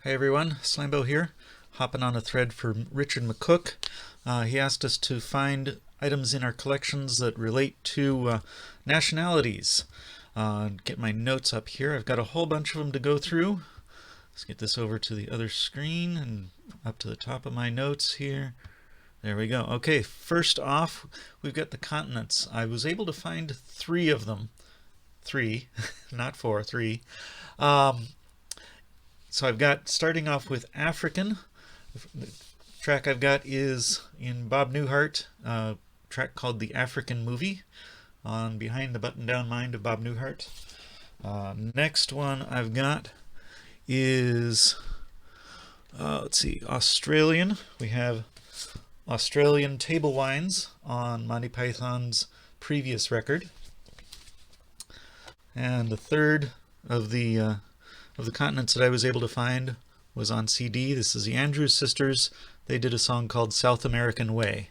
Hey everyone, Slambo here, hopping on a thread for Richard McCook. He asked us to find items in our collections that relate to nationalities. Get my notes up here. I've got a whole bunch of them to go through. Let's get this over to the other screen and up to the top of my notes here. There we go. Okay, first off, we've got the continents. I was able to find 3 of them. 3, not 4, 3. So I've got, starting off with African. The track I've got is in Bob Newhart, a track called The African Movie, on Behind the Button-Down Mind of Bob Newhart. Next one I've got is, let's see, Australian. We have Australian Table Wines on Monty Python's previous record. And the third of the continents that I was able to find was on CD. This is the Andrews Sisters. They did a song called South American Way.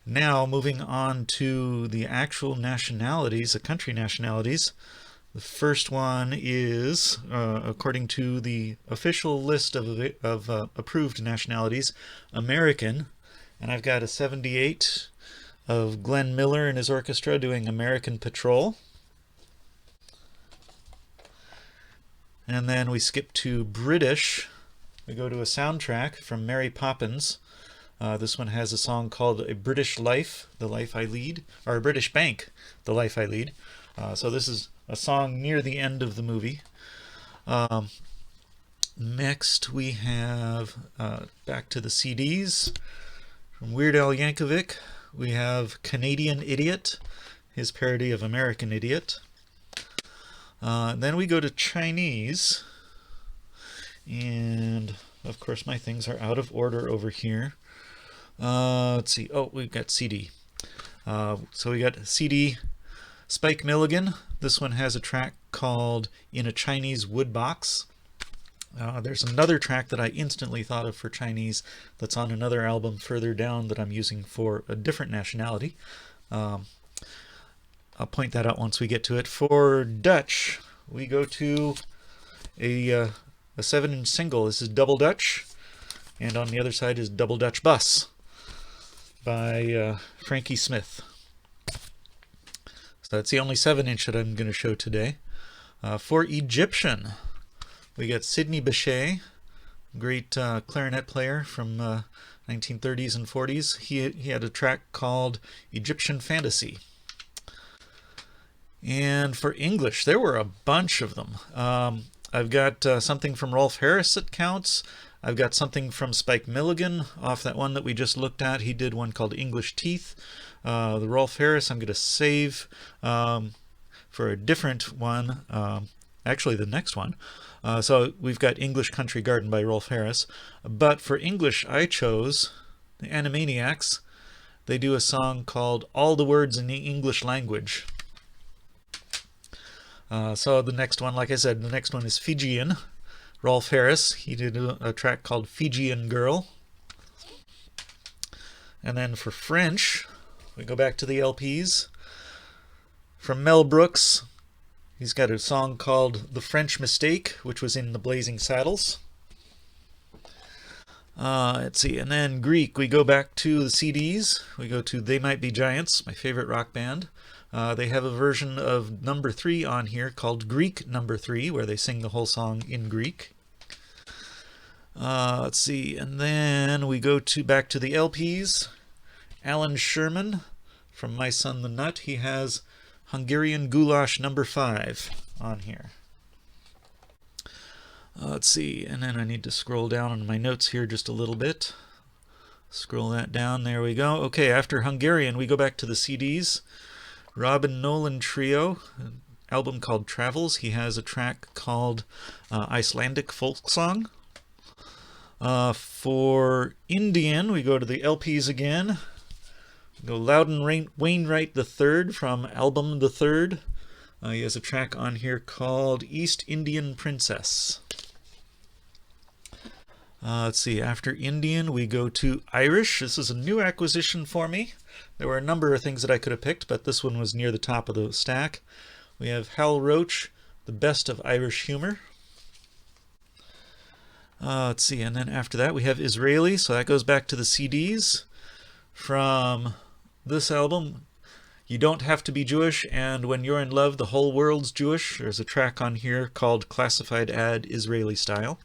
Now, moving on to the actual nationalities, the country nationalities. The first one is, according to the official list of approved nationalities, American. And I've got a 78 of Glenn Miller and his orchestra doing American Patrol. And then we skip to British. We go to a soundtrack from Mary Poppins. This one has a song called A British Life, The Life I Lead, or A British Bank, The Life I Lead. So this is a song near the end of the movie. Next we have, back to the CDs, from Weird Al Yankovic, we have Canadian Idiot, his parody of American Idiot. Then we go to Chinese, and of course my things are out of order over here. Let's see, oh, we've got CD. So we got CD Spike Milligan. This one has a track called In a Chinese Wood Box. There's another track that I instantly thought of for Chinese that's on another album further down that I'm using for a different nationality. I'll point that out once we get to it. For Dutch, we go to a 7-inch single. This is Double Dutch, and on the other side is Double Dutch Bus by Frankie Smith. So that's the only 7-inch that I'm going to show today. For Egyptian, we got Sidney Bechet, great clarinet player from 1930s and 40s. He had a track called Egyptian Fantasy. And for English, there were a bunch of them. I've got something from Rolf Harris that counts. I've got something from Spike Milligan off that one that we just looked at. He did one called English Teeth. The Rolf Harris I'm going to save for a different one, actually the next one. So we've got English Country Garden by Rolf Harris. But for English, I chose the Animaniacs. They do a song called All the Words in the English Language. So the next one, like I said, the next one is Fijian. Rolf Harris, he did a track called Fijian Girl. And then for French, we go back to the LPs. From Mel Brooks, he's got a song called The French Mistake, which was in The Blazing Saddles. Let's see, and then Greek, we go back to the CDs. We go to They Might Be Giants, my favorite rock band. They have a version of number 3 on here called Greek Number 3, where they sing the whole song in Greek. Let's see, and then we go back to the LPs. Alan Sherman from My Son the Nut. He has Hungarian Goulash number 5 on here. Let's see, and then I need to scroll down on my notes here just a little bit. Scroll that down, there we go. Okay, after Hungarian, we go back to the CDs. Robin Nolan Trio, an album called Travels. He has a track called Icelandic Folk Song. For Indian, we go to the LPs again. We go Loudon Wainwright III from Album the Third. He has a track on here called East Indian Princess. Let's see, after Indian, we go to Irish. This is a new acquisition for me. There were a number of things that I could have picked, but this one was near the top of the stack. We have Hal Roach, The Best of Irish Humor. Let's see, and then after that we have Israeli, so that goes back to the CDs from this album, You Don't Have to Be Jewish, and When You're in Love, the Whole World's Jewish. There's a track on here called Classified Ad Israeli Style.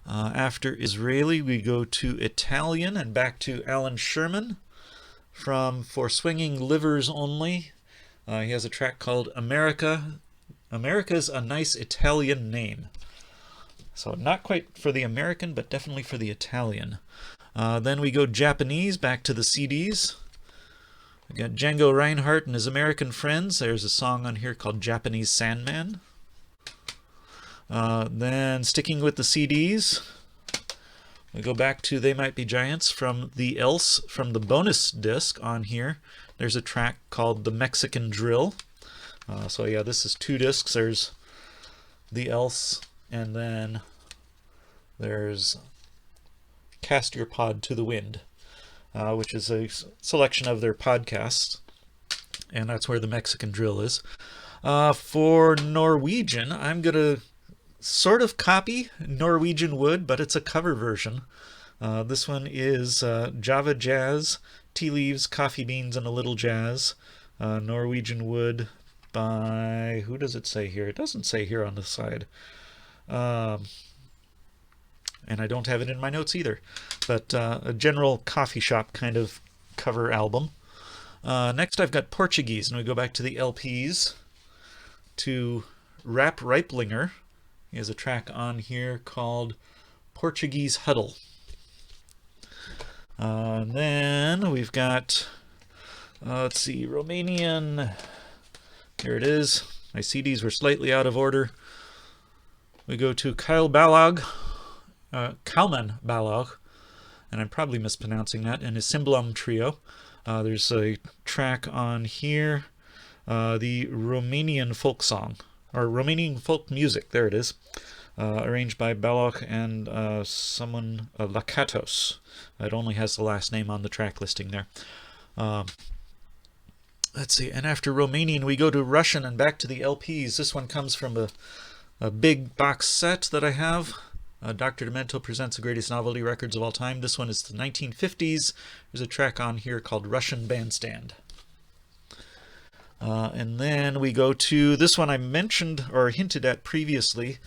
After Israeli, we go to Italian and back to Alan Sherman from For Swinging Livers Only. He has a track called America. America's a Nice Italian Name. So not quite for the American, but definitely for the Italian. Then we go Japanese, back to the CDs. We got Django Reinhardt and his American Friends. There's a song on here called Japanese Sandman. Then sticking with the CDs, we go back to They Might Be Giants from the Else, from the bonus disc on here. There's a track called The Mexican Drill. So yeah, this is 2 discs. There's the Else, and then there's Cast Your Pod to the Wind, which is a selection of their podcasts, and that's where the Mexican Drill is. For Norwegian, I'm going to sort of copy Norwegian Wood, but it's a cover version. This one is Java Jazz, Tea Leaves, Coffee Beans, and a Little Jazz. Norwegian Wood by, who does it say here? It doesn't say here on the side. And I don't have it in my notes either. But a general coffee shop kind of cover album. Next I've got Portuguese, and we go back to the LPs to Rap Riplinger. He has a track on here called Portuguese Huddle. Then we've got, let's see, Romanian. Here it is. My CDs were slightly out of order. We go to Kalman Balog, and I'm probably mispronouncing that, and his Simblom Trio. There's a track on here, the Romanian folk song, or Romanian folk music, there it is, arranged by Balog and someone, Lakatos. It only has the last name on the track listing there. Let's see, and after Romanian we go to Russian and back to the LPs. This one comes from a big box set that I have. Dr. Demento presents the greatest novelty records of all time. This one is the 1950s. There's a track on here called Russian Bandstand. And then we go to this one I mentioned or hinted at previously,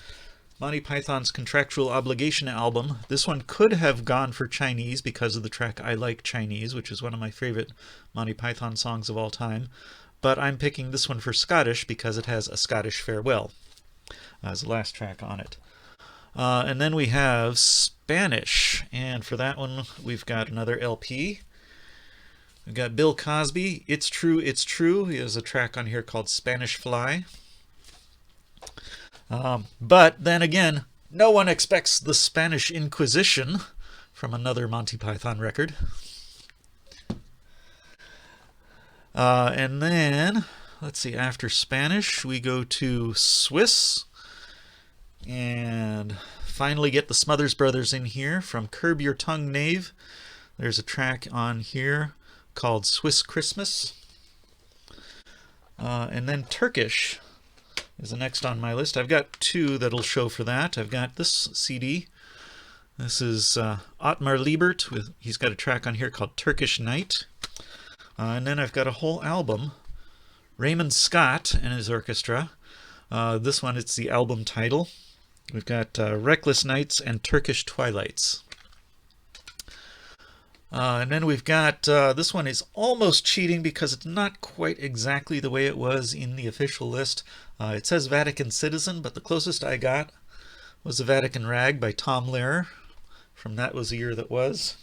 Monty Python's Contractual Obligation album. This one could have gone for Chinese because of the track I Like Chinese, which is one of my favorite Monty Python songs of all time. But I'm picking this one for Scottish because it has A Scottish Farewell as the last track on it. And then we have Spanish, and for that one we've got another LP. We've got Bill Cosby, It's True, It's True. He has a track on here called Spanish Fly. But then again, no one expects the Spanish Inquisition from another Monty Python record. And then, let's see, after Spanish we go to Swiss. And finally get the Smothers Brothers in here from Curb Your Tongue, Knave. There's a track on here called Swiss Christmas. And then Turkish is the next on my list. I've got 2 that'll show for that. I've got this CD. This is Otmar Liebert. He's got a track on here called Turkish Night. And then I've got a whole album. Raymond Scott and his orchestra. This one, it's the album title. We've got Reckless Nights and Turkish Twilights. And then we've got, this one is almost cheating because it's not quite exactly the way it was in the official list. It says Vatican Citizen, but the closest I got was the Vatican Rag by Tom Lehrer from That Was the Year That Was.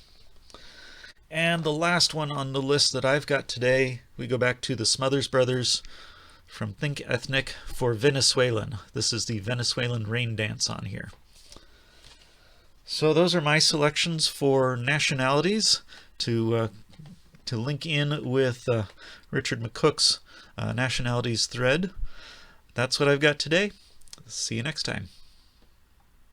And the last one on the list that I've got today, we go back to the Smothers Brothers from Think Ethnic for Venezuelan. This is the Venezuelan Rain Dance on here. So those are my selections for nationalities to link in with Richard McCook's nationalities thread. That's what I've got today. See you next time.